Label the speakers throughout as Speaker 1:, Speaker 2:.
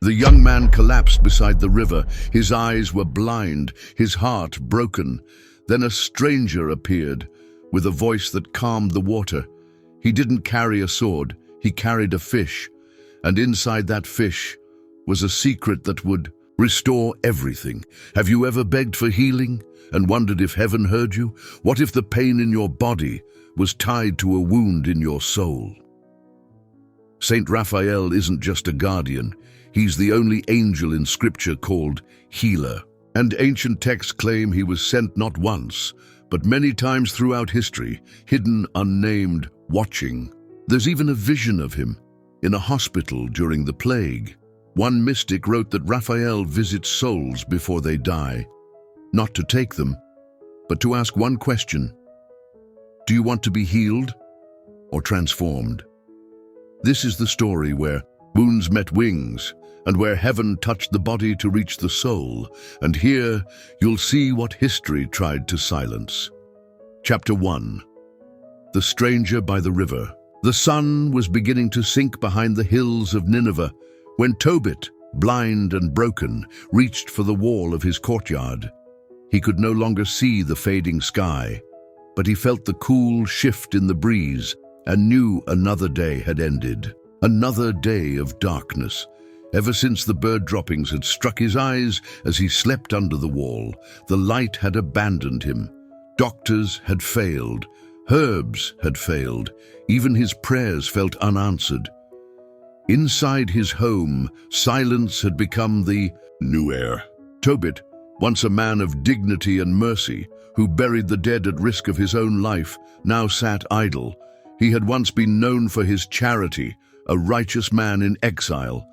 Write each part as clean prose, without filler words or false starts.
Speaker 1: The young man collapsed beside the river. His eyes were blind, his heart broken. Then a stranger appeared, with a voice that calmed the water. He didn't carry a sword, he carried a fish. And inside that fish was a secret that would restore everything. Have you ever begged for healing and wondered if heaven heard you? What if the pain in your body was tied to a wound in your soul? Saint Raphael isn't just a guardian. He's the only angel in Scripture called healer. And ancient texts claim he was sent not once, but many times throughout history, hidden, unnamed, watching. There's even a vision of him in a hospital during the plague. One mystic wrote that Raphael visits souls before they die, not to take them, but to ask one question: do you want to be healed or transformed? This is the story where wounds met wings, and where heaven touched the body to reach the soul. And here you'll see what history tried to silence. Chapter 1. The Stranger by the River. The sun was beginning to sink behind the hills of Nineveh when Tobit, blind and broken, reached for the wall of his courtyard. He could no longer see the fading sky, but he felt the cool shift in the breeze and knew another day had ended. Another day of darkness. Ever since the bird droppings had struck his eyes as he slept under the wall, the light had abandoned him. Doctors had failed. Herbs had failed. Even his prayers felt unanswered. Inside his home, silence had become the new air. Tobit, once a man of dignity and mercy, who buried the dead at risk of his own life, now sat idle. He had once been known for his charity, a righteous man in exile.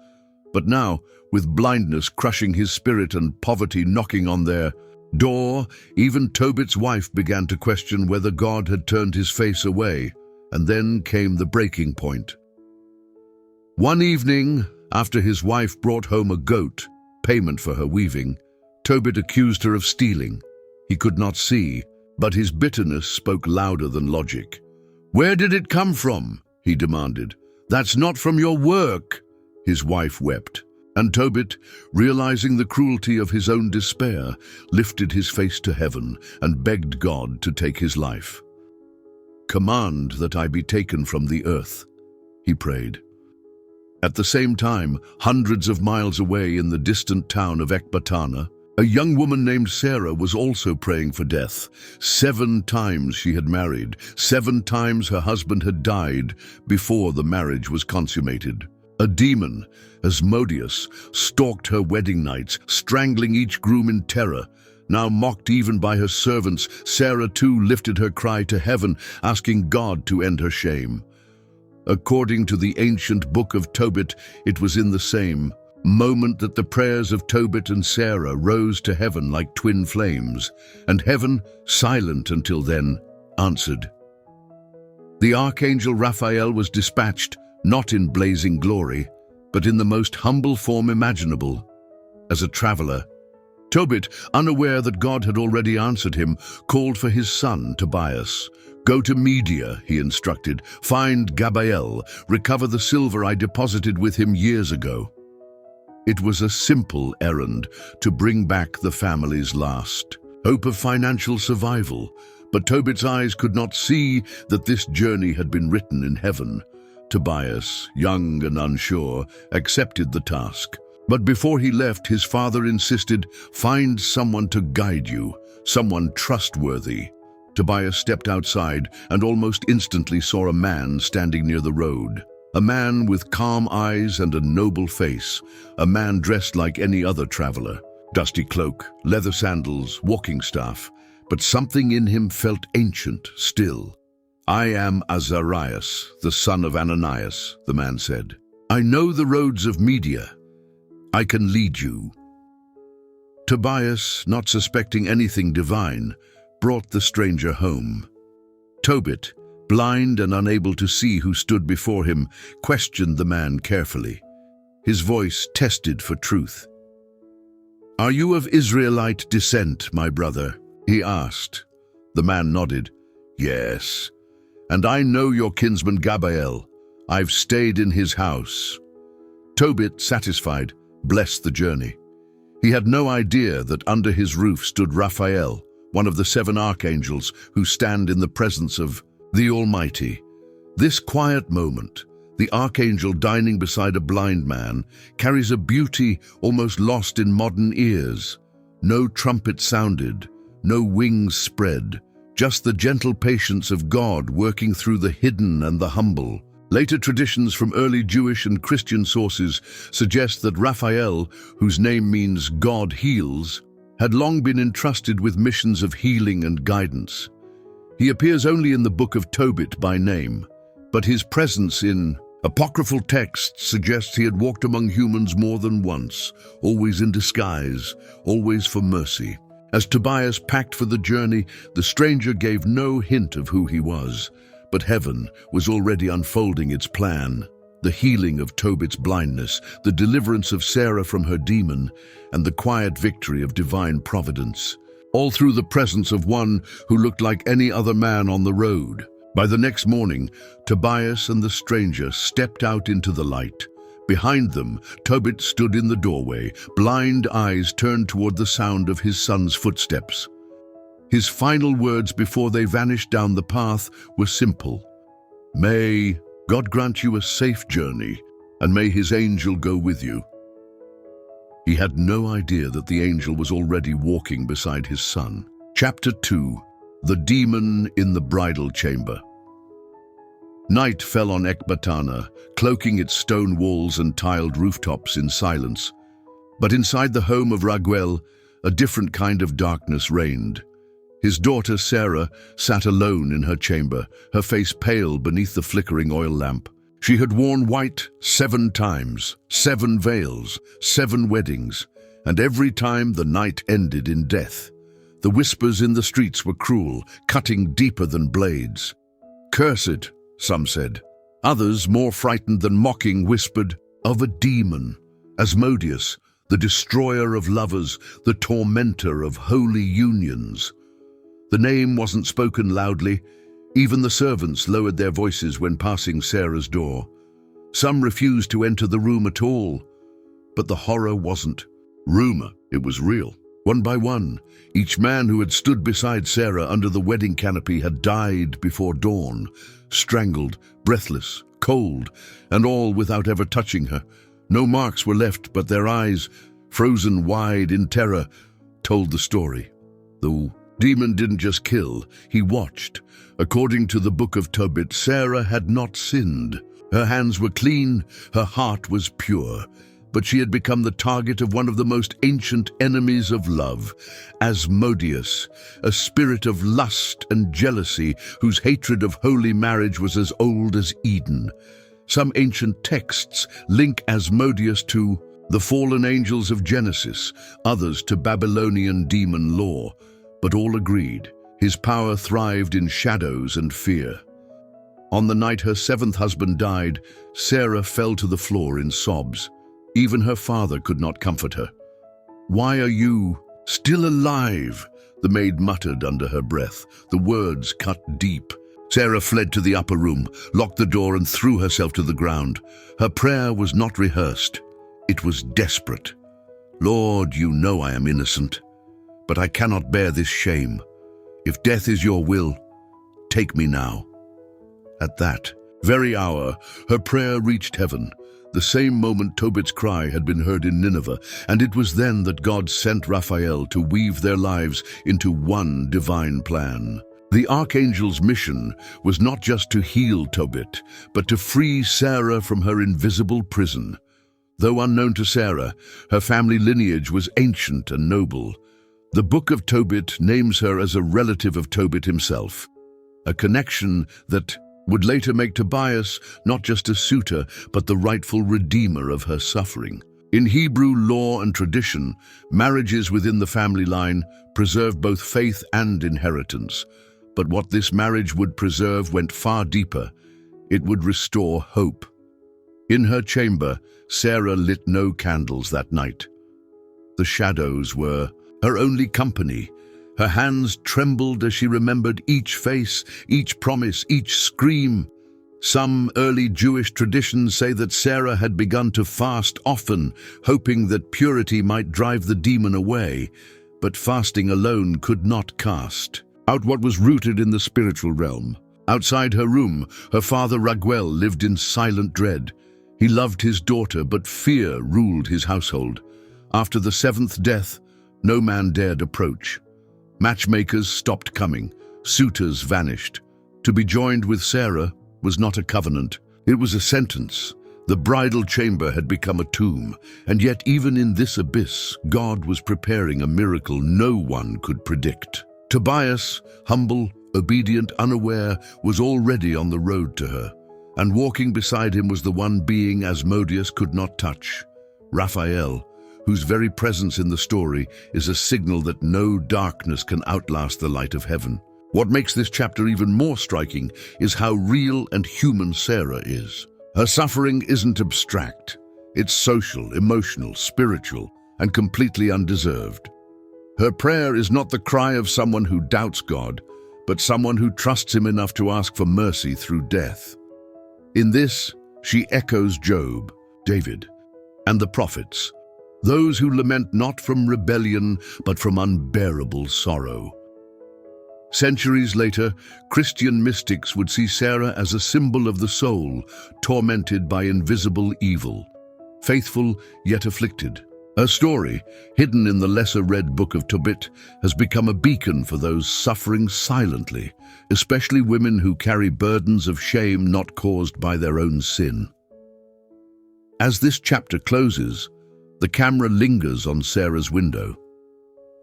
Speaker 1: But now, with blindness crushing his spirit and poverty knocking on their door, even Tobit's wife began to question whether God had turned his face away. And then came the breaking point. One evening, after his wife brought home a goat, payment for her weaving, Tobit accused her of stealing. He could not see, but his bitterness spoke louder than logic. "Where did it come from?" he demanded. "That's not from your work." His wife wept, and Tobit, realizing the cruelty of his own despair, lifted his face to heaven and begged God to take his life. "Command that I be taken from the earth," he prayed. At the same time, hundreds of miles away in the distant town of Ecbatana, a young woman named Sarah was also praying for death. 7 times she had married, 7 times her husband had died before the marriage was consummated. A demon, Asmodeus, stalked her wedding nights, strangling each groom in terror. Now mocked even by her servants, Sarah too lifted her cry to heaven, asking God to end her shame. According to the ancient Book of Tobit, it was in the same moment that the prayers of Tobit and Sarah rose to heaven like twin flames, and heaven, silent until then, answered. The Archangel Raphael was dispatched, not in blazing glory, but in the most humble form imaginable, as a traveler. Tobit, unaware that God had already answered him, called for his son, Tobias. "Go to Media," he instructed. "Find Gabael. Recover the silver I deposited with him years ago." It was a simple errand to bring back the family's last hope of financial survival, but Tobit's eyes could not see that this journey had been written in heaven. Tobias, young and unsure, accepted the task. But before he left, his father insisted, "Find someone to guide you, someone trustworthy." Tobias stepped outside and almost instantly saw a man standing near the road. A man with calm eyes and a noble face. A man dressed like any other traveler. Dusty cloak, leather sandals, walking staff. But something in him felt ancient still. "I am Azarias, the son of Ananias," the man said. "I know the roads of Media. I can lead you." Tobias, not suspecting anything divine, brought the stranger home. Tobit, blind and unable to see who stood before him, questioned the man carefully. His voice tested for truth. "Are you of Israelite descent, my brother?" he asked. The man nodded. "Yes. And I know your kinsman Gabael. I've stayed in his house." Tobit, satisfied, bless the journey. He had no idea that under his roof stood Raphael, one of the 7 archangels who stand in the presence of the Almighty. This quiet moment, the archangel dining beside a blind man, carries a beauty almost lost in modern ears. No trumpet sounded, no wings spread, just the gentle patience of God working through the hidden and the humble. Later traditions from early Jewish and Christian sources suggest that Raphael, whose name means God heals, had long been entrusted with missions of healing and guidance. He appears only in the Book of Tobit by name, but his presence in apocryphal texts suggests he had walked among humans more than once, always in disguise, always for mercy. As Tobias packed for the journey, the stranger gave no hint of who he was, but heaven was already unfolding its plan. The healing of Tobit's blindness, the deliverance of Sarah from her demon, and the quiet victory of divine providence, all through the presence of one who looked like any other man on the road. By the next morning, Tobias and the stranger stepped out into the light. Behind them, Tobit stood in the doorway, blind eyes turned toward the sound of his son's footsteps. His final words before they vanished down the path were simple. "May God grant you a safe journey, and may his angel go with you." He had no idea that the angel was already walking beside his son. Chapter 2. The Demon in the Bridal Chamber. Night fell on Ecbatana, cloaking its stone walls and tiled rooftops in silence. But inside the home of Raguel, a different kind of darkness reigned. His daughter Sarah sat alone in her chamber, her face pale beneath the flickering oil lamp. She had worn white 7 times, 7 veils, 7 weddings, and every time the night ended in death. The whispers in the streets were cruel, cutting deeper than blades. "Cursed," some said. Others, more frightened than mocking, whispered of a demon, Asmodeus, the destroyer of lovers, the tormentor of holy unions. The name wasn't spoken loudly. Even the servants lowered their voices when passing Sarah's door. Some refused to enter the room at all. But the horror wasn't rumor, it was real. One by one, each man who had stood beside Sarah under the wedding canopy had died before dawn, strangled, breathless, cold, and all without ever touching her. No marks were left, but their eyes, frozen wide in terror, told the story. The demon didn't just kill, he watched. According to the Book of Tobit, Sarah had not sinned. Her hands were clean, her heart was pure. But she had become the target of one of the most ancient enemies of love, Asmodeus, a spirit of lust and jealousy whose hatred of holy marriage was as old as Eden. Some ancient texts link Asmodeus to the fallen angels of Genesis, others to Babylonian demon lore, but all agreed his power thrived in shadows and fear. On the night her 7th husband died, Sarah fell to the floor in sobs. Even her father could not comfort her. "Why are you still alive?" the maid muttered under her breath, the words cut deep. Sarah fled to the upper room, locked the door, and threw herself to the ground. Her prayer was not rehearsed. It was desperate. "Lord, you know I am innocent, but I cannot bear this shame. If death is your will, take me now." At that very hour, her prayer reached heaven. The same moment Tobit's cry had been heard in Nineveh, and it was then that God sent Raphael to weave their lives into one divine plan. The archangel's mission was not just to heal Tobit, but to free Sarah from her invisible prison. Though unknown to Sarah, her family lineage was ancient and noble. The Book of Tobit names her as a relative of Tobit himself, a connection that would later make Tobias not just a suitor, but the rightful redeemer of her suffering. In Hebrew law and tradition, marriages within the family line preserved both faith and inheritance. But what this marriage would preserve went far deeper. It would restore hope. In her chamber, Sarah lit no candles that night. The shadows were her only company. Her hands trembled as she remembered each face, each promise, each scream. Some early Jewish traditions say that Sarah had begun to fast often, hoping that purity might drive the demon away, but fasting alone could not cast out what was rooted in the spiritual realm. Outside her room, her father Raguel lived in silent dread. He loved his daughter, but fear ruled his household. After the seventh death, no man dared approach. Matchmakers stopped coming. Suitors vanished. To be joined with Sarah was not a covenant. It was a sentence. The bridal chamber had become a tomb, and yet even in this abyss, God was preparing a miracle no one could predict. Tobias, humble, obedient, unaware, was already on the road to her, and walking beside him was the one being Asmodeus could not touch, Raphael, whose very presence in the story is a signal that no darkness can outlast the light of heaven. What makes this chapter even more striking is how real and human Sarah is. Her suffering isn't abstract. It's social, emotional, spiritual, and completely undeserved. Her prayer is not the cry of someone who doubts God, but someone who trusts him enough to ask for mercy through death. In this, she echoes Job, David, and the prophets, those who lament not from rebellion, but from unbearable sorrow. Centuries later, Christian mystics would see Sarah as a symbol of the soul, tormented by invisible evil, faithful yet afflicted. Her story, hidden in the lesser-read Book of Tobit, has become a beacon for those suffering silently, especially women who carry burdens of shame not caused by their own sin. As this chapter closes, the camera lingers on Sarah's window.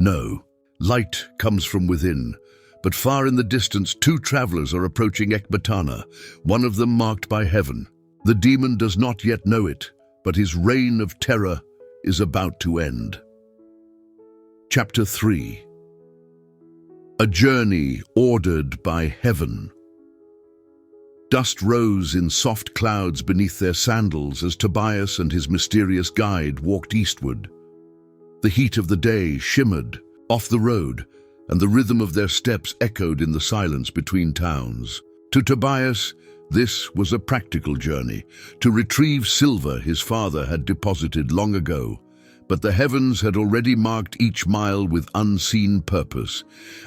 Speaker 1: No, light comes from within, but far in the distance, two travelers are approaching Ecbatana, one of them marked by heaven. The demon does not yet know it, but his reign of terror is about to end. Chapter 3. A journey ordered by heaven. Dust rose in soft clouds beneath their sandals as Tobias and his mysterious guide walked eastward. The heat of the day shimmered off the road, and the rhythm of their steps echoed in the silence between towns. To Tobias, this was a practical journey, to retrieve silver his father had deposited long ago, but the heavens had already marked each mile with unseen purpose.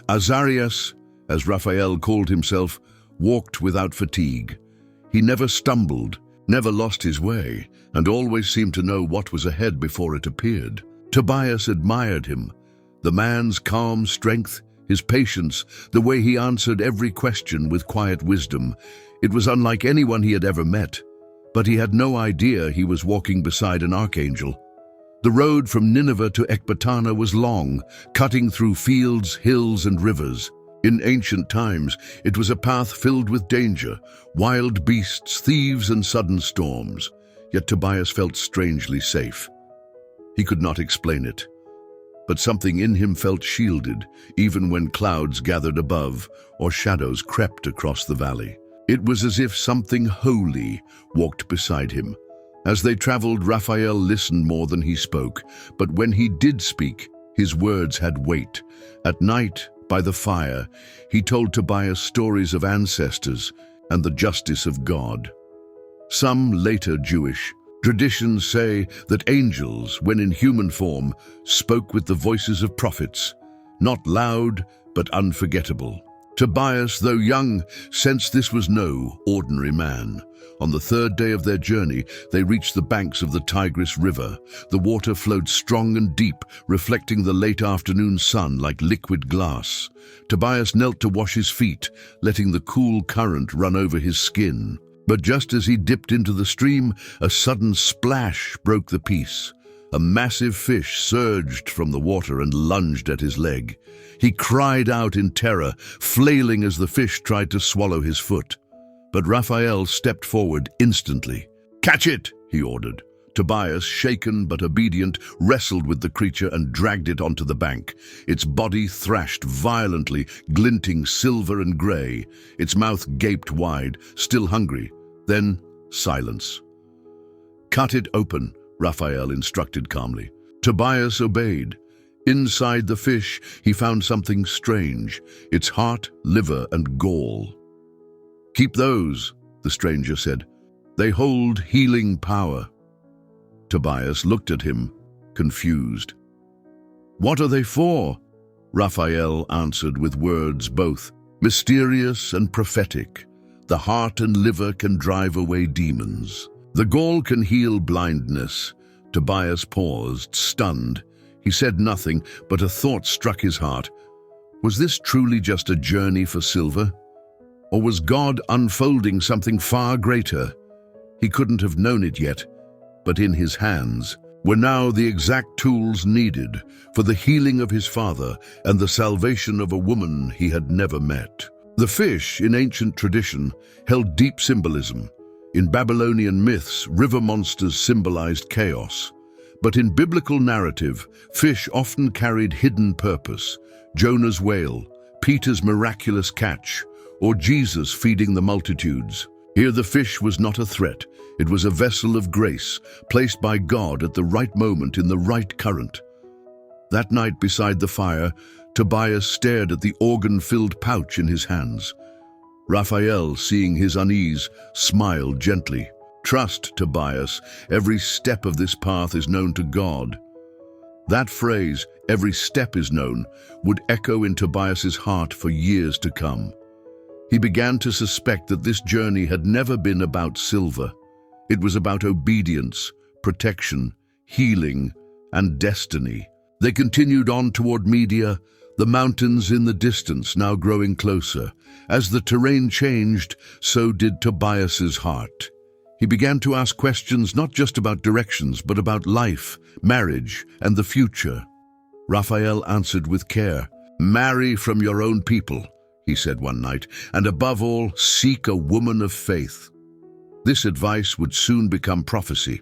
Speaker 1: Azarias, as Raphael called himself, walked without fatigue. He never stumbled, never lost his way, and always seemed to know what was ahead before it appeared. Tobias admired him. The man's calm strength, his patience, the way he answered every question with quiet wisdom. It was unlike anyone he had ever met, but he had no idea he was walking beside an archangel. The road from Nineveh to Ecbatana was long, cutting through fields, hills, and rivers. In ancient times, it was a path filled with danger, wild beasts, thieves, and sudden storms. Yet Tobias felt strangely safe. He could not explain it, but something in him felt shielded, even when clouds gathered above or shadows crept across the valley. It was as if something holy walked beside him. As they traveled, Raphael listened more than he spoke, but when he did speak, his words had weight. At night, by the fire, he told Tobias stories of ancestors and the justice of God. Some later Jewish traditions say that angels, when in human form, spoke with the voices of prophets, not loud but unforgettable. Tobias, though young, sensed this was no ordinary man. On the third day of their journey, they reached the banks of the Tigris River. The water flowed strong and deep, reflecting the late afternoon sun like liquid glass. Tobias knelt to wash his feet, letting the cool current run over his skin. But just as he dipped into the stream, a sudden splash broke the peace. A massive fish surged from the water and lunged at his leg. He cried out in terror, flailing as the fish tried to swallow his foot. But Raphael stepped forward instantly. "Catch it!" he ordered. Tobias, shaken but obedient, wrestled with the creature and dragged it onto the bank. Its body thrashed violently, glinting silver and grey. Its mouth gaped wide, still hungry. Then silence. "Cut it open," Raphael instructed calmly. Tobias obeyed. Inside the fish, he found something strange, its heart, liver, and gall. "Keep those," the stranger said. "They hold healing power." Tobias looked at him, confused. "What are they for?" Raphael answered with words both mysterious and prophetic. "The heart and liver can drive away demons. The gall can heal blindness." Tobias paused, stunned. He said nothing, but a thought struck his heart. Was this truly just a journey for silver? Or was God unfolding something far greater? He couldn't have known it yet, but in his hands were now the exact tools needed for the healing of his father and the salvation of a woman he had never met. The fish, in ancient tradition, held deep symbolism. In Babylonian myths, river monsters symbolized chaos. But in biblical narrative, fish often carried hidden purpose. Jonah's whale, Peter's miraculous catch, or Jesus feeding the multitudes. Here the fish was not a threat. It was a vessel of grace, placed by God at the right moment in the right current. That night beside the fire, Tobias stared at the organ-filled pouch in his hands. Raphael, seeing his unease, smiled gently. "Trust, Tobias, every step of this path is known to God." That phrase, "every step is known," would echo in Tobias's heart for years to come. He began to suspect that this journey had never been about silver. It was about obedience, protection, healing, and destiny. They continued on toward Media, the mountains in the distance now growing closer. As the terrain changed, so did Tobias's heart. He began to ask questions not just about directions, but about life, marriage, and the future. Raphael answered with care. "Marry from your own people," he said one night, "and above all, seek a woman of faith." This advice would soon become prophecy.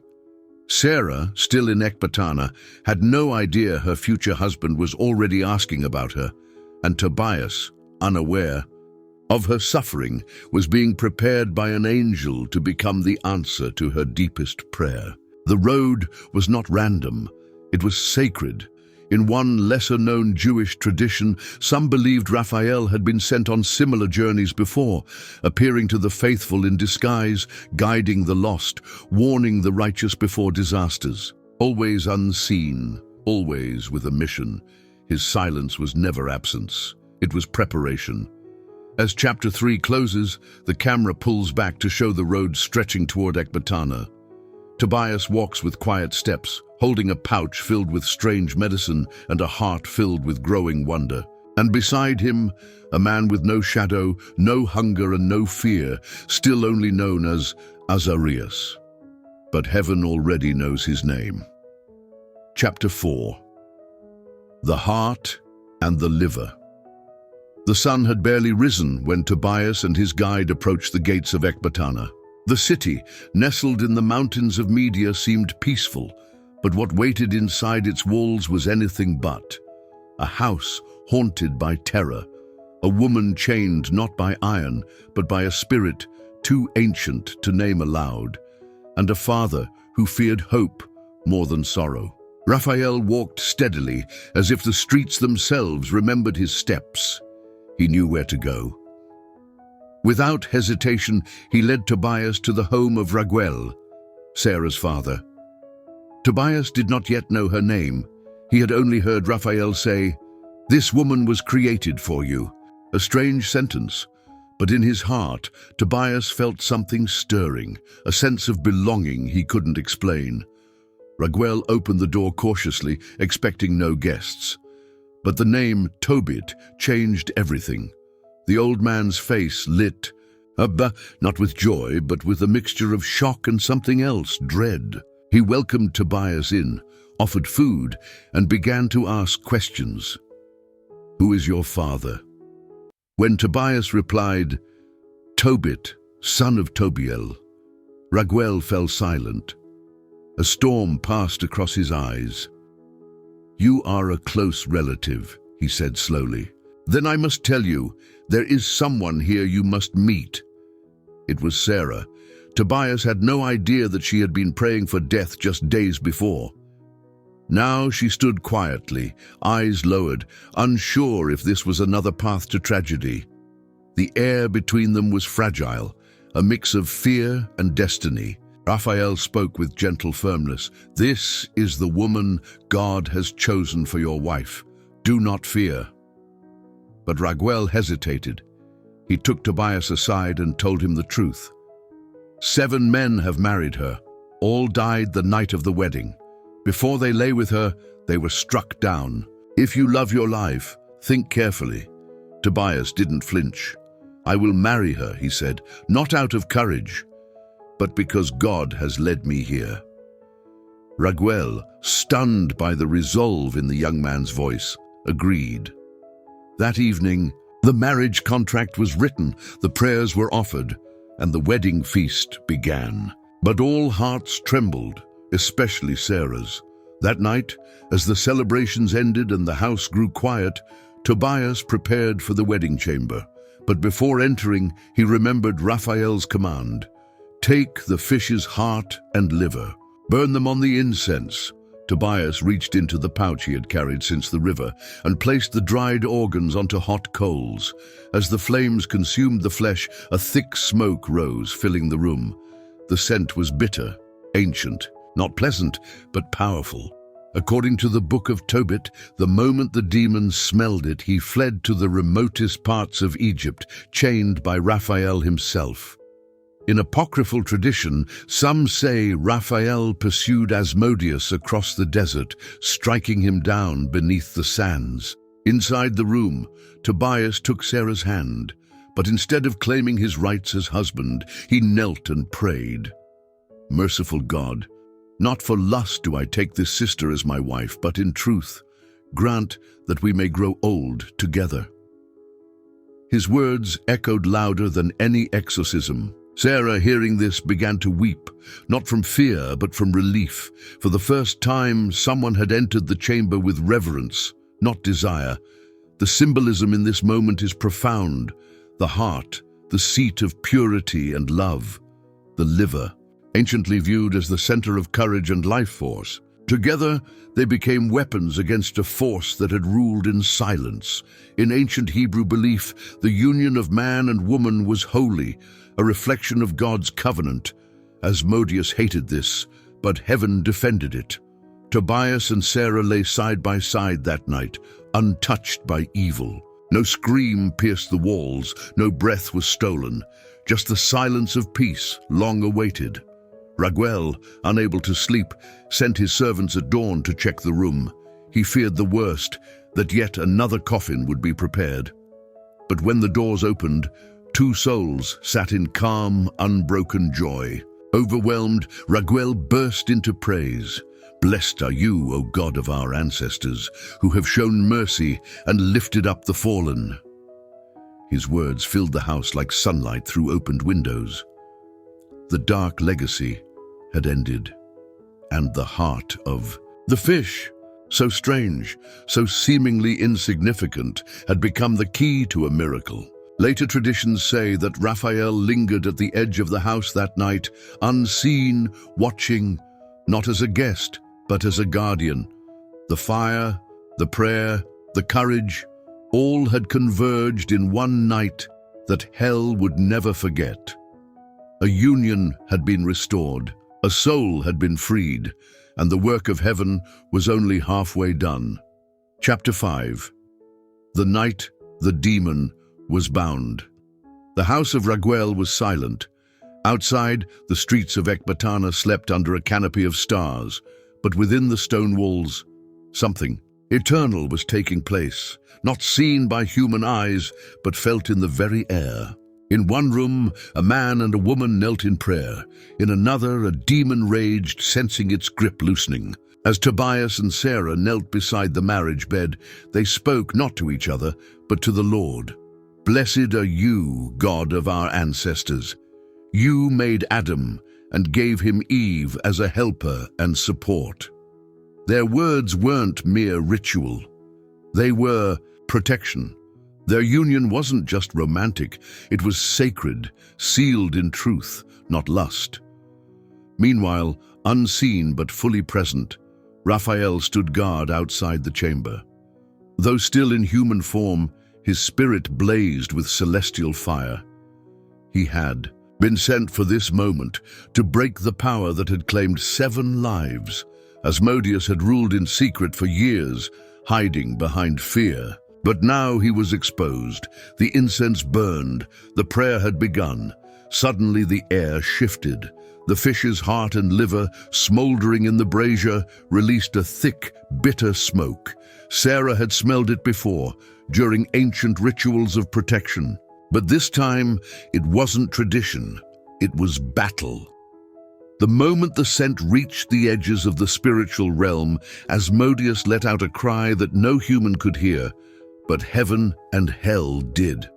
Speaker 1: Sarah, still in Ecbatana, had no idea her future husband was already asking about her, and Tobias, unaware of her suffering, was being prepared by an angel to become the answer to her deepest prayer. The road was not random, it was sacred. In one lesser-known Jewish tradition, some believed Raphael had been sent on similar journeys before, appearing to the faithful in disguise, guiding the lost, warning the righteous before disasters. Always unseen, always with a mission. His silence was never absence. It was preparation. As Chapter 3 closes, the camera pulls back to show the road stretching toward Ecbatana. Tobias walks with quiet steps, holding a pouch filled with strange medicine and a heart filled with growing wonder. And beside him, a man with no shadow, no hunger and no fear, still only known as Azarias. But heaven already knows his name. Chapter 4. The Heart and the Liver. The sun had barely risen when Tobias and his guide approached the gates of Ecbatana. The city, nestled in the mountains of Media, seemed peaceful, but what waited inside its walls was anything but. A house haunted by terror, a woman chained not by iron, but by a spirit too ancient to name aloud, and a father who feared hope more than sorrow. Raphael walked steadily, as if the streets themselves remembered his steps. He knew where to go. Without hesitation, he led Tobias to the home of Raguel, Sarah's father. Tobias did not yet know her name. He had only heard Raphael say, "This woman was created for you." A strange sentence, but in his heart, Tobias felt something stirring, a sense of belonging he couldn't explain. Raguel opened the door cautiously, expecting no guests. But the name Tobit changed everything. The old man's face lit, not with joy, but with a mixture of shock and something else, dread. He welcomed Tobias in, offered food, and began to ask questions. "Who is your father?" When Tobias replied, "Tobit, son of Tobiel," Raguel fell silent. A storm passed across his eyes. "You are a close relative," he said slowly. "Then I must tell you, there is someone here you must meet." It was Sarah. Tobias had no idea that she had been praying for death just days before. Now she stood quietly, eyes lowered, unsure if this was another path to tragedy. The air between them was fragile, a mix of fear and destiny. Raphael spoke with gentle firmness. "This is the woman God has chosen for your wife. Do not fear." But Raguel hesitated. He took Tobias aside and told him the truth. 7 men have married her. All died the night of the wedding. Before they lay with her, they were struck down. If you love your life, think carefully. Tobias didn't flinch. "I will marry her," he said, "not out of courage, but because God has led me here." Raguel, stunned by the resolve in the young man's voice, agreed. That evening, the marriage contract was written, the prayers were offered, and the wedding feast began. But all hearts trembled, especially Sarah's. That night, as the celebrations ended and the house grew quiet, Tobias prepared for the wedding chamber. But before entering, he remembered Raphael's command. "Take the fish's heart and liver. Burn them on the incense." Tobias reached into the pouch he had carried since the river and placed the dried organs onto hot coals. As the flames consumed the flesh, a thick smoke rose, filling the room. The scent was bitter, ancient, not pleasant, but powerful. According to the Book of Tobit, the moment the demon smelled it, he fled to the remotest parts of Egypt, chained by Raphael himself. In apocryphal tradition, some say Raphael pursued Asmodeus across the desert, striking him down beneath the sands. Inside the room, Tobias took Sarah's hand, but instead of claiming his rights as husband, he knelt and prayed. "Merciful God, not for lust do I take this sister as my wife, but in truth, grant that we may grow old together." His words echoed louder than any exorcism. Sarah, hearing this, began to weep, not from fear, but from relief. For the first time, someone had entered the chamber with reverence, not desire. The symbolism in this moment is profound. The heart, the seat of purity and love. The liver, anciently viewed as the center of courage and life force. Together, they became weapons against a force that had ruled in silence. In ancient Hebrew belief, the union of man and woman was holy, a reflection of God's covenant. Asmodeus hated this, but heaven defended it. Tobias and Sarah lay side by side that night, untouched by evil. No scream pierced the walls, no breath was stolen, just the silence of peace, long awaited. Raguel, unable to sleep, sent his servants at dawn to check the room. He feared the worst, that yet another coffin would be prepared. But when the doors opened, 2 souls sat in calm, unbroken joy. Overwhelmed, Raguel burst into praise. "Blessed are you, O God of our ancestors, who have shown mercy and lifted up the fallen." His words filled the house like sunlight through opened windows. The dark legacy had ended, and the heart of the fish, so strange, so seemingly insignificant, had become the key to a miracle. Later traditions say that Raphael lingered at the edge of the house that night, unseen, watching, not as a guest, but as a guardian. The fire, the prayer, the courage, all had converged in one night that hell would never forget. A union had been restored, a soul had been freed, and the work of heaven was only halfway done. Chapter 5. The night the demon was bound. The house of Raguel was silent. Outside, the streets of Ecbatana slept under a canopy of stars, but within the stone walls, something eternal was taking place, not seen by human eyes, but felt in the very air. In one room, a man and a woman knelt in prayer. In another, a demon raged, sensing its grip loosening. As Tobias and Sarah knelt beside the marriage bed, they spoke not to each other, but to the Lord. "Blessed are you, God of our ancestors. You made Adam and gave him Eve as a helper and support." Their words weren't mere ritual. They were protection. Their union wasn't just romantic, it was sacred, sealed in truth, not lust. Meanwhile, unseen but fully present, Raphael stood guard outside the chamber. Though still in human form, his spirit blazed with celestial fire. He had been sent for this moment to break the power that had claimed 7 lives. Asmodeus had ruled in secret for years, hiding behind fear. But now he was exposed. The incense burned. The prayer had begun. Suddenly the air shifted. The fish's heart and liver, smoldering in the brazier, released a thick, bitter smoke. Sarah had smelled it before, during ancient rituals of protection. But this time, it wasn't tradition. It was battle. The moment the scent reached the edges of the spiritual realm, Asmodeus let out a cry that no human could hear, but heaven and hell did.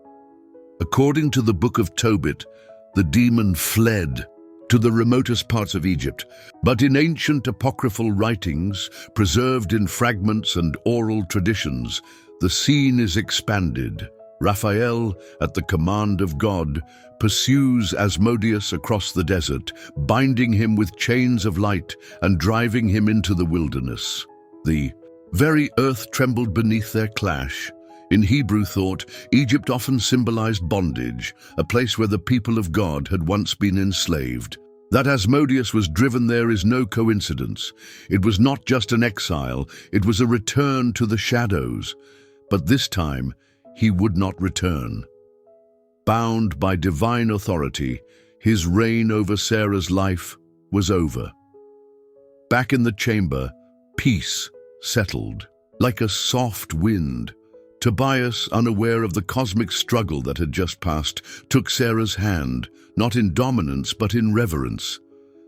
Speaker 1: According to the Book of Tobit, the demon fled to the remotest parts of Egypt. But in ancient apocryphal writings, preserved in fragments and oral traditions, the scene is expanded. Raphael, at the command of God, pursues Asmodeus across the desert, binding him with chains of light and driving him into the wilderness. The very earth trembled beneath their clash. In Hebrew thought, Egypt often symbolized bondage, a place where the people of God had once been enslaved. That Asmodeus was driven there is no coincidence. It was not just an exile, it was a return to the shadows. But this time, he would not return. Bound by divine authority, his reign over Sarah's life was over. Back in the chamber, peace settled. Like a soft wind, Tobias, unaware of the cosmic struggle that had just passed, took Sarah's hand, not in dominance but in reverence.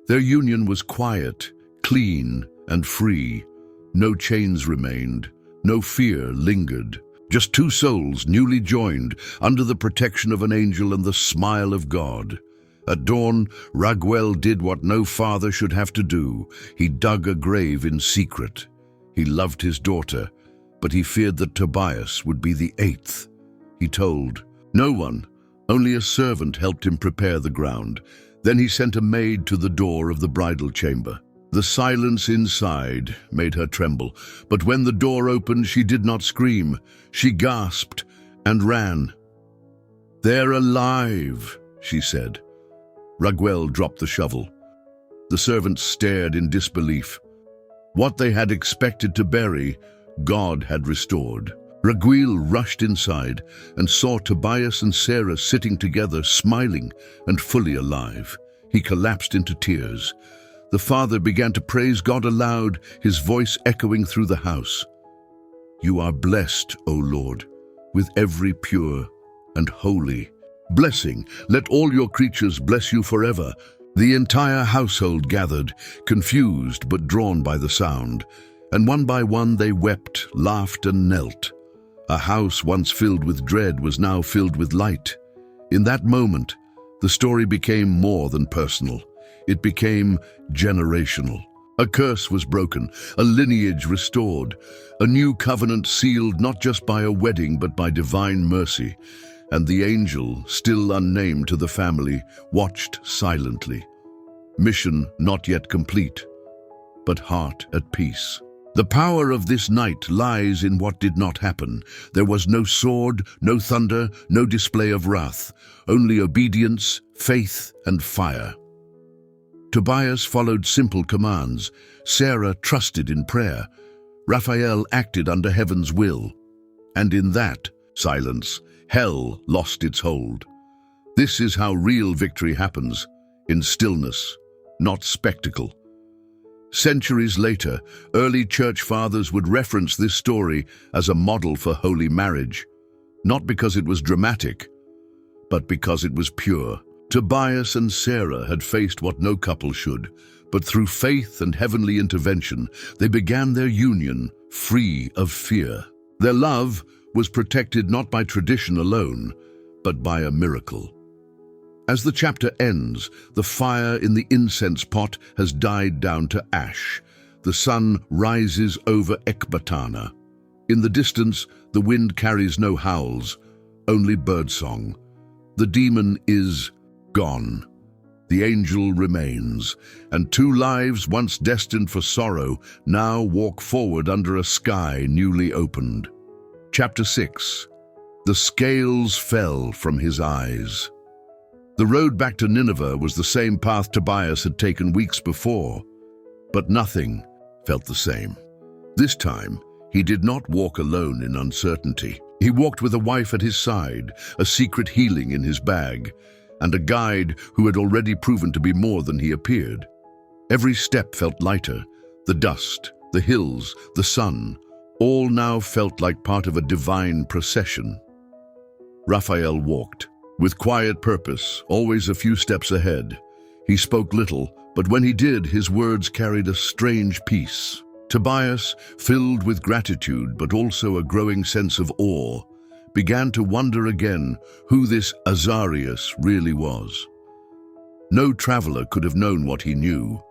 Speaker 1: Their union was quiet, clean, and free. No chains remained, no fear lingered. Just 2 souls newly joined under the protection of an angel and the smile of God. At dawn, Raphael did what no father should have to do. He dug a grave in secret. He loved his daughter, but he feared that Tobias would be the 8th. He told no one. Only a servant helped him prepare the ground. Then he sent a maid to the door of the bridal chamber. The silence inside made her tremble, but when the door opened, she did not scream. She gasped and ran. "They're alive," she said. Raphael dropped the shovel. The servants stared in disbelief. What they had expected to bury, God had restored. Raphael rushed inside and saw Tobias and Sarah sitting together, smiling and fully alive. He collapsed into tears. The father began to praise God aloud, his voice echoing through the house. "You are blessed, O Lord, with every pure and holy blessing. Let all your creatures bless you forever." The entire household gathered, confused but drawn by the sound, and one by one they wept, laughed, and knelt. A house once filled with dread was now filled with light. In that moment, the story became more than personal. It became generational. A curse was broken, a lineage restored, a new covenant sealed not just by a wedding but by divine mercy. And the angel, still unnamed to the family, watched silently. Mission not yet complete, but heart at peace. The power of this night lies in what did not happen. There was no sword, no thunder, no display of wrath, only obedience, faith, and fire. Tobias followed simple commands. Sarah trusted in prayer. Raphael acted under heaven's will. And in that silence, hell lost its hold. This is how real victory happens, in stillness, not spectacle. Centuries later, early church fathers would reference this story as a model for holy marriage, not because it was dramatic, but because it was pure. Tobias and Sarah had faced what no couple should, but through faith and heavenly intervention, they began their union free of fear. Their love was protected not by tradition alone, but by a miracle. As the chapter ends, the fire in the incense pot has died down to ash. The sun rises over Ecbatana. In the distance, the wind carries no howls, only birdsong. The demon is gone. The angel remains, and 2 lives once destined for sorrow now walk forward under a sky newly opened. Chapter 6. The scales fell from his eyes. The road back to Nineveh was the same path Tobias had taken weeks before, but nothing felt the same. This time, he did not walk alone in uncertainty. He walked with a wife at his side, a secret healing in his bag, and a guide who had already proven to be more than he appeared. Every step felt lighter. The dust, the hills, the sun, all now felt like part of a divine procession. Raphael walked, with quiet purpose, always a few steps ahead. He spoke little, but when he did, his words carried a strange peace. Tobias, filled with gratitude but also a growing sense of awe, began to wonder again who this Azarias really was. No traveler could have known what he knew.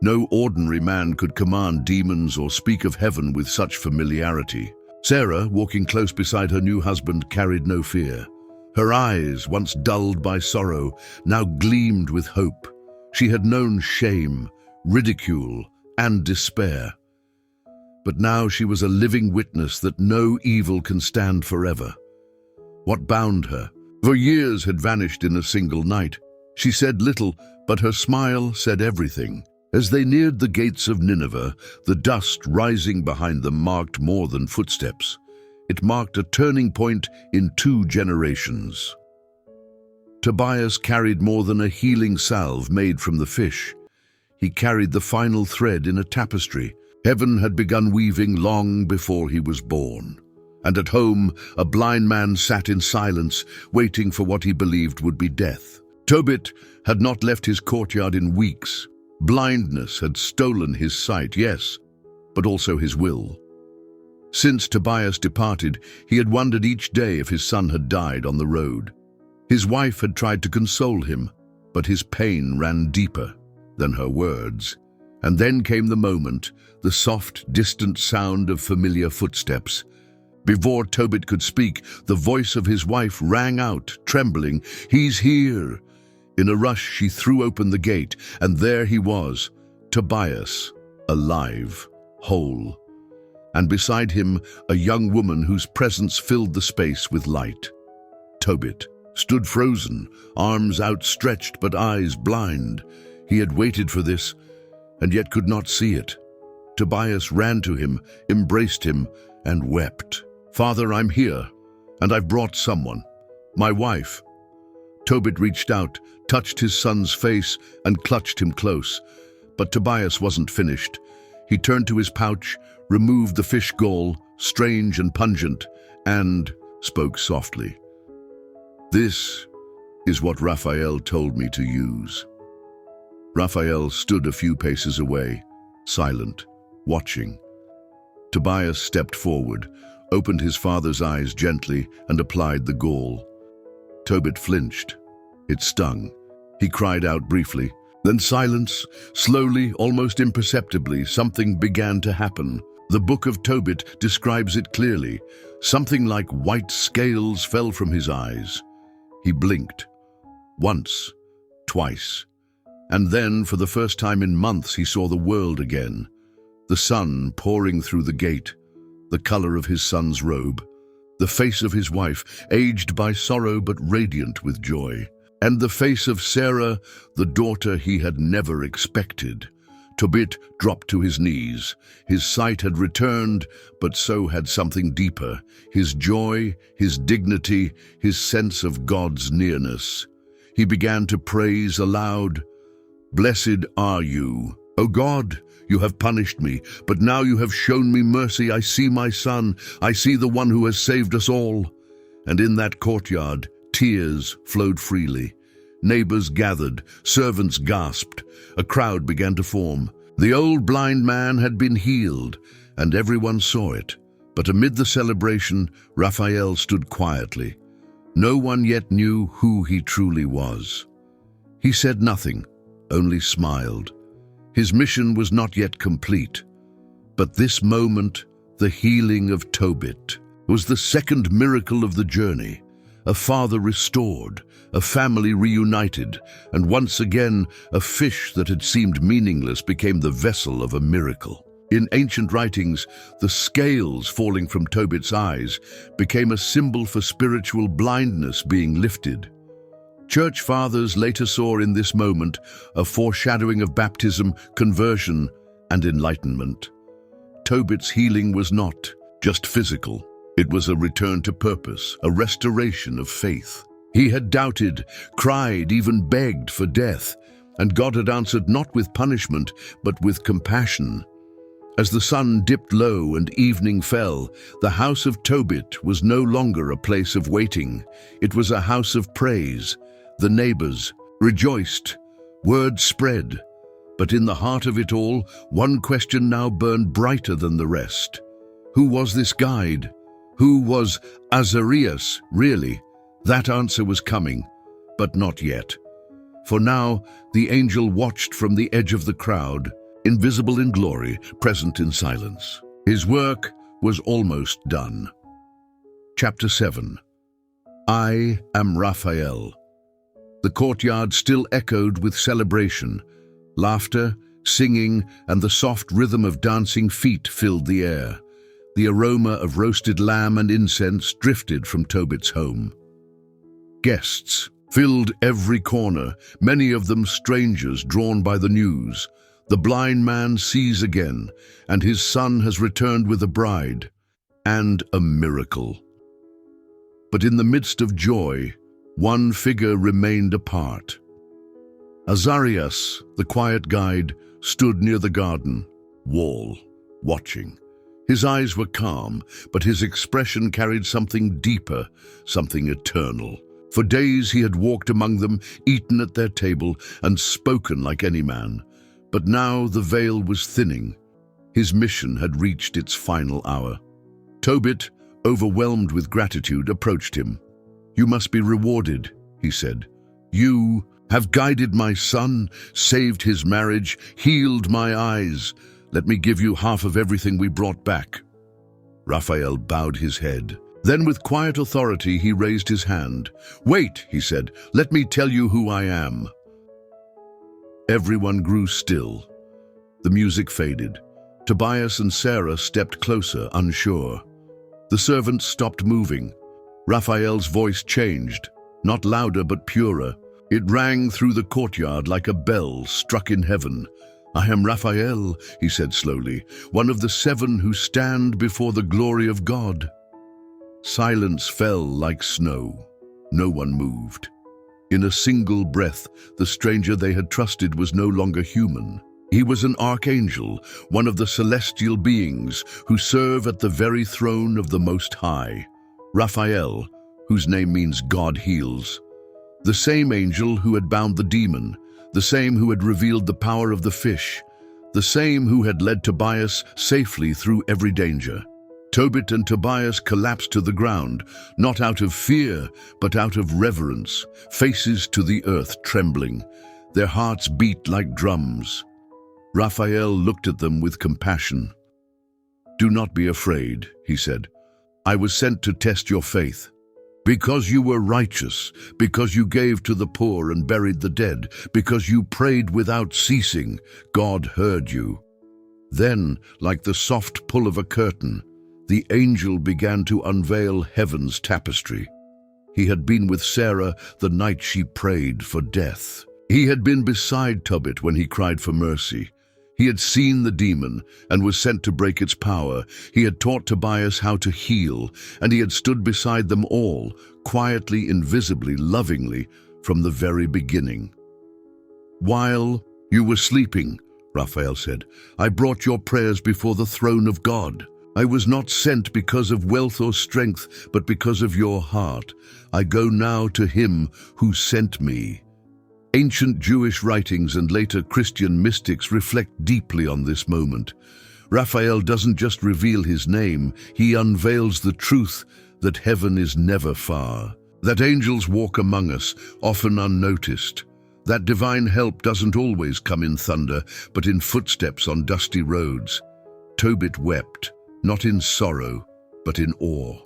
Speaker 1: No ordinary man could command demons or speak of heaven with such familiarity. Sarah, walking close beside her new husband, carried no fear. Her eyes, once dulled by sorrow, now gleamed with hope. She had known shame, ridicule, and despair. But now she was a living witness that no evil can stand forever. What bound her? For years had vanished in a single night. She said little, but her smile said everything. As they neared the gates of Nineveh, the dust rising behind them marked more than footsteps. It marked a turning point in 2 generations. Tobias carried more than a healing salve made from the fish. He carried the final thread in a tapestry. Heaven had begun weaving long before he was born. And at home, a blind man sat in silence, waiting for what he believed would be death. Tobit had not left his courtyard in weeks. Blindness had stolen his sight, yes, but also his will. Since Tobias departed, he had wondered each day if his son had died on the road. His wife had tried to console him, but his pain ran deeper than her words. And then came the moment, the soft, distant sound of familiar footsteps. Before Tobit could speak, the voice of his wife rang out, trembling, "He's here!" In a rush, she threw open the gate, and there he was, Tobias, alive, whole. And beside him, a young woman whose presence filled the space with light. Tobit stood frozen, arms outstretched but eyes blind. He had waited for this, and yet could not see it. Tobias ran to him, embraced him, and wept. "Father, I'm here, and I've brought someone. My wife." Tobit reached out, touched his son's face, and clutched him close. But Tobias wasn't finished. He turned to his pouch, removed the fish gall, strange and pungent, and spoke softly. "This is what Raphael told me to use." Raphael stood a few paces away, silent, watching. Tobias stepped forward, opened his father's eyes gently, and applied the gall. Tobit flinched. It stung. He cried out briefly. Then silence. Slowly, almost imperceptibly, something began to happen. The Book of Tobit describes it clearly. Something like white scales fell from his eyes. He blinked. Once, twice. And then, for the first time in months, he saw the world again. The sun pouring through the gate, the color of his son's robe, the face of his wife, aged by sorrow but radiant with joy, and the face of Sarah, the daughter he had never expected. Tobit dropped to his knees. His sight had returned, but so had something deeper, his joy, his dignity, his sense of God's nearness. He began to praise aloud, "Blessed are you, O God. You have punished me, but now you have shown me mercy. I see my son. I see the one who has saved us all." And in that courtyard, tears flowed freely. Neighbors gathered, servants gasped. A crowd began to form. The old blind man had been healed, and everyone saw it. But amid the celebration, Raphael stood quietly. No one yet knew who he truly was. He said nothing, only smiled. His mission was not yet complete. But this moment, the healing of Tobit, was the second miracle of the journey. A father restored, a family reunited, and once again, a fish that had seemed meaningless became the vessel of a miracle. In ancient writings, the scales falling from Tobit's eyes became a symbol for spiritual blindness being lifted. Church fathers later saw in this moment a foreshadowing of baptism, conversion, and enlightenment. Tobit's healing was not just physical. It was a return to purpose, a restoration of faith. He had doubted, cried, even begged for death, and God had answered not with punishment, but with compassion. As the sun dipped low and evening fell, the house of Tobit was no longer a place of waiting. It was a house of praise. The neighbors rejoiced. Word spread. But in the heart of it all, one question now burned brighter than the rest. Who was this guide? Who was Azarias, really? That answer was coming, but not yet. For now, the angel watched from the edge of the crowd, invisible in glory, present in silence. His work was almost done. Chapter 7. I am Raphael. The courtyard still echoed with celebration. Laughter, singing, and the soft rhythm of dancing feet filled the air. The aroma of roasted lamb and incense drifted from Tobit's home. Guests filled every corner, many of them strangers drawn by the news. The blind man sees again, and his son has returned with a bride and a miracle. But in the midst of joy, one figure remained apart. Azarias, the quiet guide, stood near the garden wall, watching. His eyes were calm, but his expression carried something deeper, something eternal. For days he had walked among them, eaten at their table, and spoken like any man. But now the veil was thinning. His mission had reached its final hour. Tobit, overwhelmed with gratitude, approached him. "You must be rewarded," he said. "You have guided my son, saved his marriage, healed my eyes. Let me give you half of everything we brought back." Raphael bowed his head. Then with quiet authority he raised his hand. "Wait," he said, "let me tell you who I am." Everyone grew still. The music faded. Tobias and Sarah stepped closer, unsure. The servants stopped moving. Raphael's voice changed, not louder but purer. It rang through the courtyard like a bell struck in heaven. "I am Raphael," he said slowly, "one of the 7 who stand before the glory of God." Silence fell like snow. No one moved. In a single breath, the stranger they had trusted was no longer human. He was an archangel, one of the celestial beings who serve at the very throne of the Most High. Raphael, whose name means God heals. The same angel who had bound the demon, the same who had revealed the power of the fish, the same who had led Tobias safely through every danger. Tobit and Tobias collapsed to the ground, not out of fear, but out of reverence, faces to the earth trembling. Their hearts beat like drums. Raphael looked at them with compassion. "Do not be afraid," he said. "I was sent to test your faith. Because you were righteous, because you gave to the poor and buried the dead, because you prayed without ceasing, God heard you." Then, like the soft pull of a curtain, the angel began to unveil heaven's tapestry. He had been with Sarah the night she prayed for death. He had been beside Tobit when he cried for mercy. He had seen the demon and was sent to break its power. He had taught Tobias how to heal, and he had stood beside them all, quietly, invisibly, lovingly, from the very beginning. "While you were sleeping," Raphael said, "I brought your prayers before the throne of God. I was not sent because of wealth or strength, but because of your heart. I go now to him who sent me." Ancient Jewish writings and later Christian mystics reflect deeply on this moment. Raphael doesn't just reveal his name, he unveils the truth that heaven is never far, that angels walk among us, often unnoticed, that divine help doesn't always come in thunder, but in footsteps on dusty roads. Tobit wept, not in sorrow, but in awe.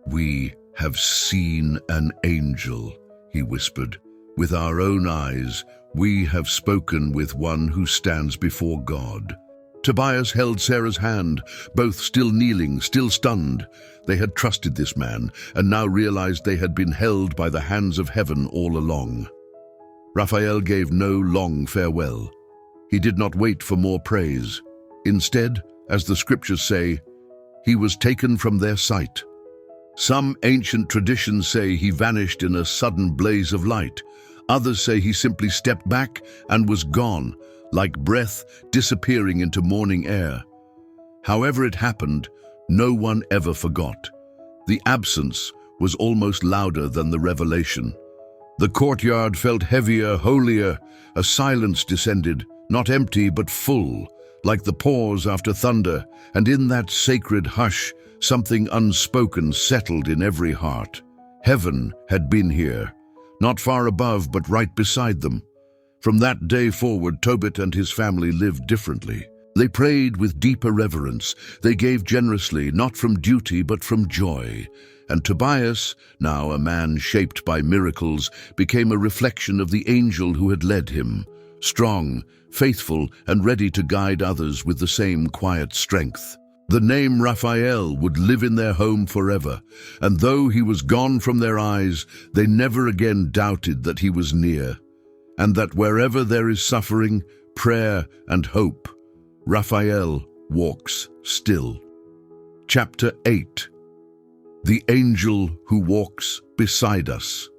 Speaker 1: "We have seen an angel," he whispered. "With our own eyes, we have spoken with one who stands before God." Tobias held Sarah's hand, both still kneeling, still stunned. They had trusted this man, and now realized they had been held by the hands of heaven all along. Raphael gave no long farewell. He did not wait for more praise. Instead, as the scriptures say, he was taken from their sight. Some ancient traditions say he vanished in a sudden blaze of light. Others say he simply stepped back and was gone, like breath disappearing into morning air. However it happened, no one ever forgot. The absence was almost louder than the revelation. The courtyard felt heavier, holier. A silence descended, not empty but full, like the pause after thunder, and in that sacred hush, something unspoken settled in every heart. Heaven had been here, not far above but right beside them. From that day forward, Tobit and his family lived differently. They prayed with deeper reverence. They gave generously, not from duty but from joy. And Tobias, now a man shaped by miracles, became a reflection of the angel who had led him, strong, faithful, and ready to guide others with the same quiet strength. The name Raphael would live in their home forever, and though he was gone from their eyes, they never again doubted that he was near, and that wherever there is suffering, prayer, and hope, Raphael walks still. Chapter 8. The angel who walks beside us,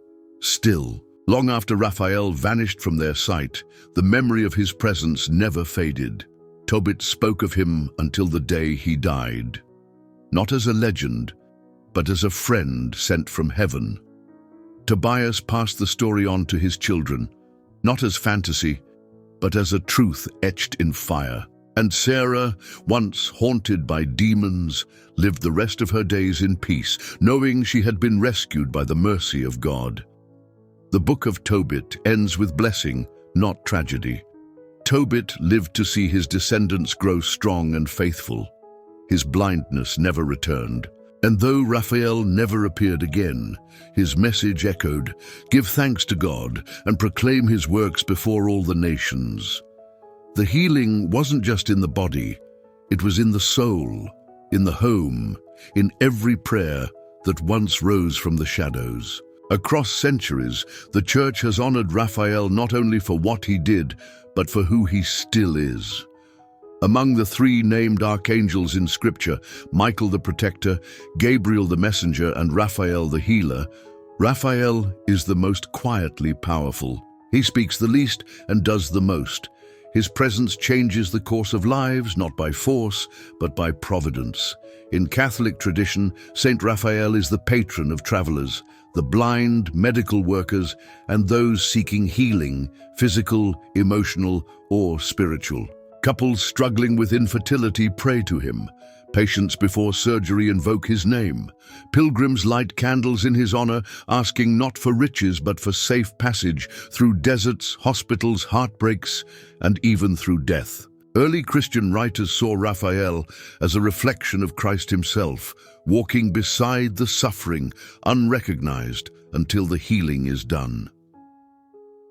Speaker 1: still. Long after Raphael vanished from their sight, the memory of his presence never faded. Tobit spoke of him until the day he died, not as a legend, but as a friend sent from heaven. Tobias passed the story on to his children, not as fantasy, but as a truth etched in fire. And Sarah, once haunted by demons, lived the rest of her days in peace, knowing she had been rescued by the mercy of God. The Book of Tobit ends with blessing, not tragedy. Tobit lived to see his descendants grow strong and faithful. His blindness never returned. And though Raphael never appeared again, his message echoed, "Give thanks to God and proclaim his works before all the nations." The healing wasn't just in the body, it was in the soul, in the home, in every prayer that once rose from the shadows. Across centuries, the Church has honored Raphael not only for what he did, but for who he still is. Among the three named archangels in Scripture, Michael the protector, Gabriel the messenger, and Raphael the healer, Raphael is the most quietly powerful. He speaks the least and does the most. His presence changes the course of lives, not by force, but by providence. In Catholic tradition, Saint Raphael is the patron of travelers, the blind, medical workers, and those seeking healing, physical, emotional, or spiritual. Couples struggling with infertility pray to him. Patients before surgery invoke his name. Pilgrims light candles in his honor, asking not for riches but for safe passage through deserts, hospitals, heartbreaks, and even through death. Early Christian writers saw Raphael as a reflection of Christ himself, walking beside the suffering, unrecognized until the healing is done.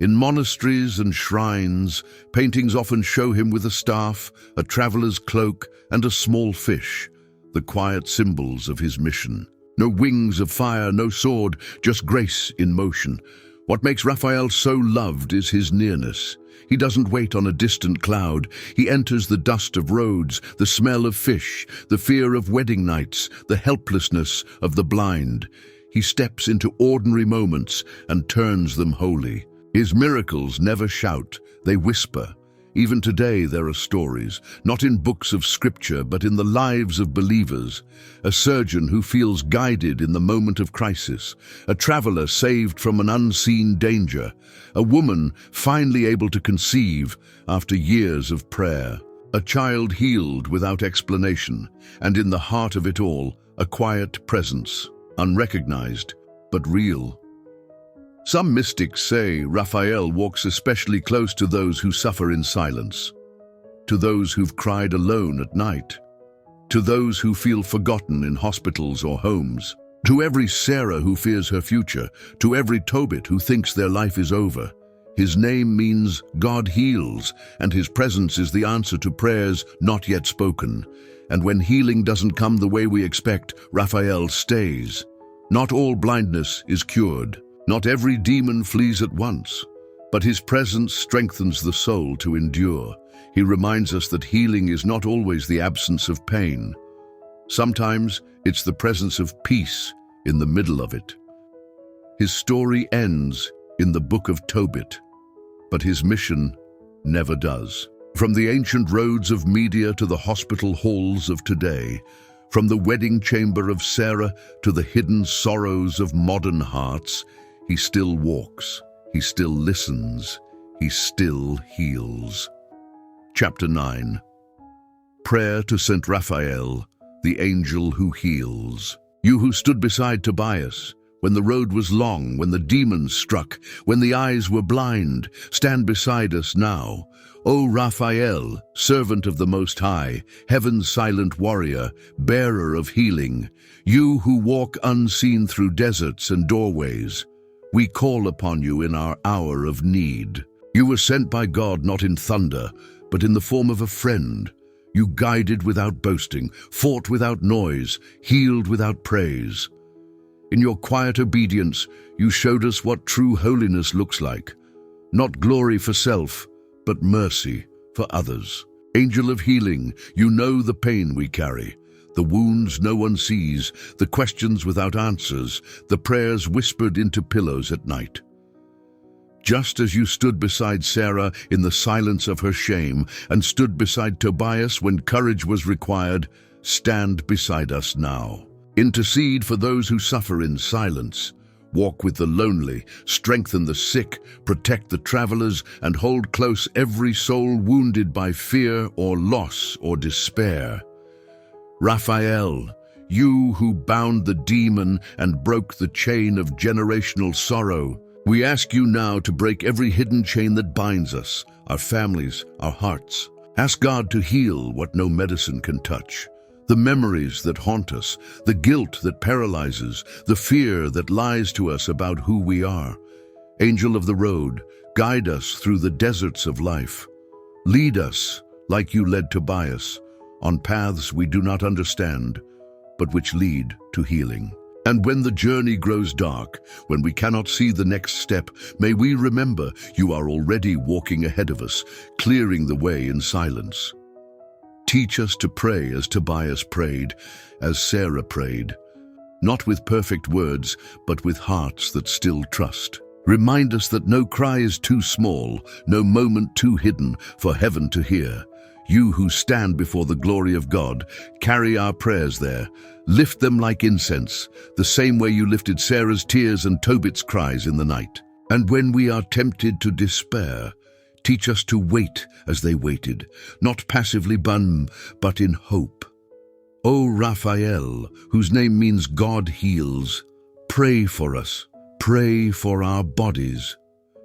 Speaker 1: In monasteries and shrines, paintings often show him with a staff, a traveler's cloak, and a small fish, the quiet symbols of his mission. No wings of fire, no sword, just grace in motion. What makes Raphael so loved is his nearness. He doesn't wait on a distant cloud. He enters the dust of roads, the smell of fish, the fear of wedding nights, the helplessness of the blind. He steps into ordinary moments and turns them holy. His miracles never shout, they whisper. Even today there are stories, not in books of scripture, but in the lives of believers. A surgeon who feels guided in the moment of crisis. A traveler saved from an unseen danger. A woman finally able to conceive after years of prayer. A child healed without explanation. And in the heart of it all, a quiet presence, unrecognized, but real. Some mystics say Raphael walks especially close to those who suffer in silence, to those who've cried alone at night, to those who feel forgotten in hospitals or homes, to every Sarah who fears her future, to every Tobit who thinks their life is over. His name means God heals, and his presence is the answer to prayers not yet spoken. And when healing doesn't come the way we expect, Raphael stays. Not all blindness is cured. Not every demon flees at once. But his presence strengthens the soul to endure. He reminds us that healing is not always the absence of pain. Sometimes it's the presence of peace in the middle of it. His story ends in the Book of Tobit, but his mission never does. From the ancient roads of Media to the hospital halls of today, from the wedding chamber of Sarah to the hidden sorrows of modern hearts, he still walks, he still listens, he still heals. Chapter 9. Prayer to Saint Raphael, the angel who heals. You who stood beside Tobias, when the road was long, when the demons struck, when the eyes were blind, stand beside us now. O Raphael, servant of the Most High, heaven's silent warrior, bearer of healing, you who walk unseen through deserts and doorways, we call upon you in our hour of need. You were sent by God not in thunder, but in the form of a friend. You guided without boasting, fought without noise, healed without praise. In your quiet obedience, you showed us what true holiness looks like. Not glory for self, but mercy for others. Angel of healing, you know the pain we carry, the wounds no one sees, the questions without answers, the prayers whispered into pillows at night. Just as you stood beside Sarah in the silence of her shame and stood beside Tobias when courage was required, stand beside us now. Intercede for those who suffer in silence. Walk with the lonely, strengthen the sick, protect the travelers, and hold close every soul wounded by fear or loss or despair. Raphael, you who bound the demon and broke the chain of generational sorrow, we ask you now to break every hidden chain that binds us, our families, our hearts. Ask God to heal what no medicine can touch. The memories that haunt us, the guilt that paralyzes, the fear that lies to us about who we are. Angel of the road, guide us through the deserts of life. Lead us, like you led Tobias, on paths we do not understand, but which lead to healing. And when the journey grows dark, when we cannot see the next step, may we remember you are already walking ahead of us, clearing the way in silence. Teach us to pray as Tobias prayed, as Sarah prayed, not with perfect words, but with hearts that still trust. Remind us that no cry is too small, no moment too hidden for heaven to hear. You who stand before the glory of God, carry our prayers there. Lift them like incense, the same way you lifted Sarah's tears and Tobit's cries in the night. And when we are tempted to despair, teach us to wait as they waited, not passively but in hope. O Raphael, whose name means God heals, pray for us, pray for our bodies,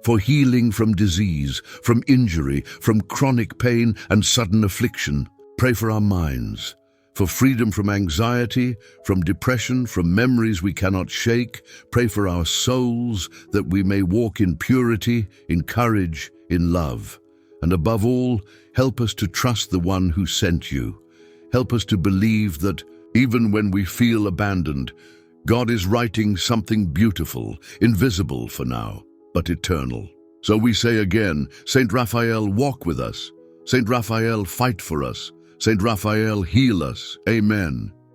Speaker 1: for healing from disease, from injury, from chronic pain and sudden affliction. Pray for our minds, for freedom from anxiety, from depression, from memories we cannot shake. Pray for our souls, that we may walk in purity, in courage, in love. And above all, help us to trust the one who sent you. Help us to believe that, even when we feel abandoned, God is writing something beautiful, invisible for now, but eternal. So we say again, Saint Raphael, walk with us. Saint Raphael, fight for us. Saint Raphael, heal us. Amen.